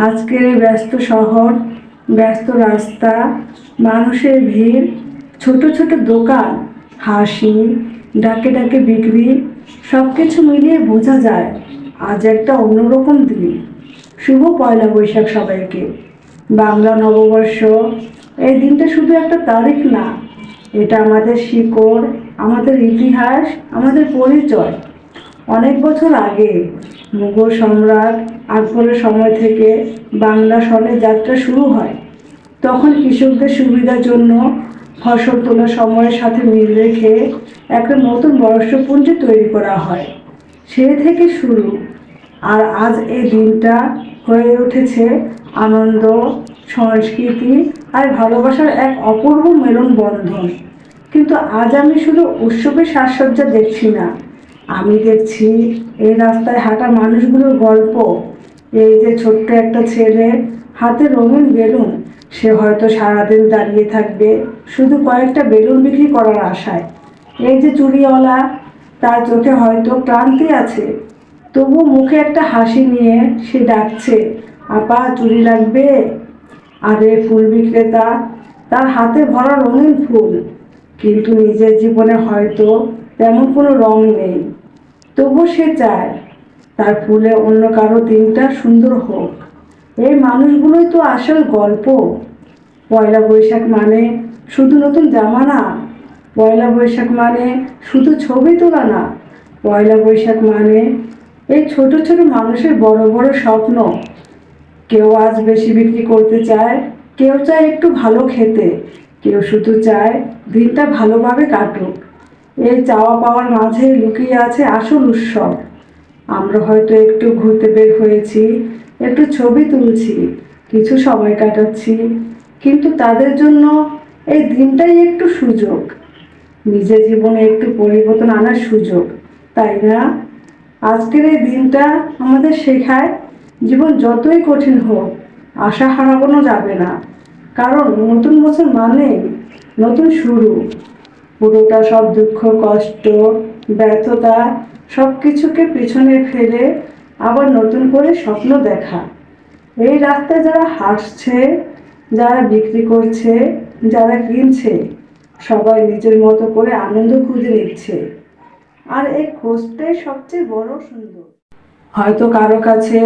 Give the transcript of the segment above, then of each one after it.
আজকের এই ব্যস্ত শহর, ব্যস্ত রাস্তা, মানুষের ভিড়, ছোট ছোট দোকান, হাসি, ডাকে ডাকে বিক্রি, সব কিছু মিলিয়ে বোঝা যায় আজ একটা অন্যরকম দিন। শুভ পয়লা বৈশাখ সবাইকে। বাংলা নববর্ষ, এই দিনটা শুধু একটা তারিখ না, এটা আমাদের শিকড়, আমাদের ইতিহাস, আমাদের পরিচয়। অনেক বছর আগে মুঘল সম্রাট আকবরের সময় থেকে বাংলা সনের যাত্রা শুরু হয়। তখন কৃষকদের সুবিধার জন্য ফসল তোলার সময়ের সাথে মিল রেখে একটা নতুন বর্ষপঞ্জি তৈরি করা হয়। সেই থেকে শুরু। আর আজ এই দিনটা হয়ে উঠেছে আনন্দ, সংস্কৃতি আর ভালোবাসার এক অপূর্ব মেলনবন্ধন। কিন্তু আজ আমি শুধু উৎসবের সাজসজ্জা দেখছি না, আমি দেখছি এই রাস্তায় হাঁটা মানুষগুলোর গল্প। এই যে ছোট্ট একটা ছেলে, হাতে রঙিন বেলুন, সে হয়তো সারাদিন দাঁড়িয়ে থাকবে শুধু কয়েকটা বেলুন বিক্রি করার আশায়। এই যে চুড়িওয়ালা, তার চোখে হয়তো ক্লান্তি আছে, তবু মুখে একটা হাসি নিয়ে সে ডাকছে, আপা চুড়ি লাগবে? আর এই ফুল বিক্রেতা, তার হাতে ভরা রঙিন ফুল, কিন্তু নিজের জীবনে হয়তো তেমন কোনো রং নেই, তবু সে চায় তার ফুলে অন্য কারো দিনটা সুন্দর হোক। এই মানুষগুলোই তো আসল গল্প। পয়লা বৈশাখ মানে শুধু নতুন জামা না, পয়লা বৈশাখ মানে শুধু ছবি তোলা না, পয়লা বৈশাখ মানে এই ছোট ছোট মানুষের বড় বড় স্বপ্ন। কেউ আজ বেশি বিক্রি করতে চায়, কেউ চায় একটু ভালো খেতে, কেউ শুধু চায় দিনটা ভালোভাবে কাটুক। এই চাওয়া পাওয়ার মাঝে লুকিয়ে আছে আসল উৎসব। আমরা হয়তো একটু ঘুরতে বের হয়েছি, একটু ছবি তুলছি, কিছু সময় কাটাচ্ছি, কিন্তু তাদের জন্য এই দিনটাই একটু সুযোগ, নিজের জীবনে একটু পরিবর্তন আনার সুযোগ, তাই না? আজকের এই দিনটা আমাদের শেখায়, জীবন যতই কঠিন হোক আশা হারানো যাবে না, কারণ নতুন বছর মানে নতুন শুরু। পুরোটা সব দুঃখ, কষ্ট, ব্যর্থতা সব কিছুকে পিছনে ফেলে আবার নতুন করে স্বপ্ন দেখা। এই রাস্তায় যারা হাসছে, যারা বিক্রি করছে, যারা কিনছে, সবাই নিজের মতো করে আনন্দ খুঁজে নিচ্ছে। আর এই খোঁজটাই সবচেয়ে বড় সুন্দর। হয়তো কারো কাছে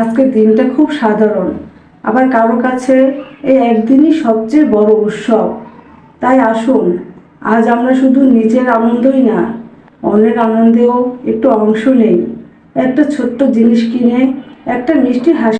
আজকের দিনটা খুব সাধারণ, আবার কারো কাছে এই একদিনই সবচেয়ে বড় উৎসব। তাই আসুন, আজ আমরা শুধু নিজের আনন্দই না, অন্যের আনন্দেও একটু অংশ নেই। একটা ছোট্ট জিনিস কিনে একটা মিষ্টি হাসি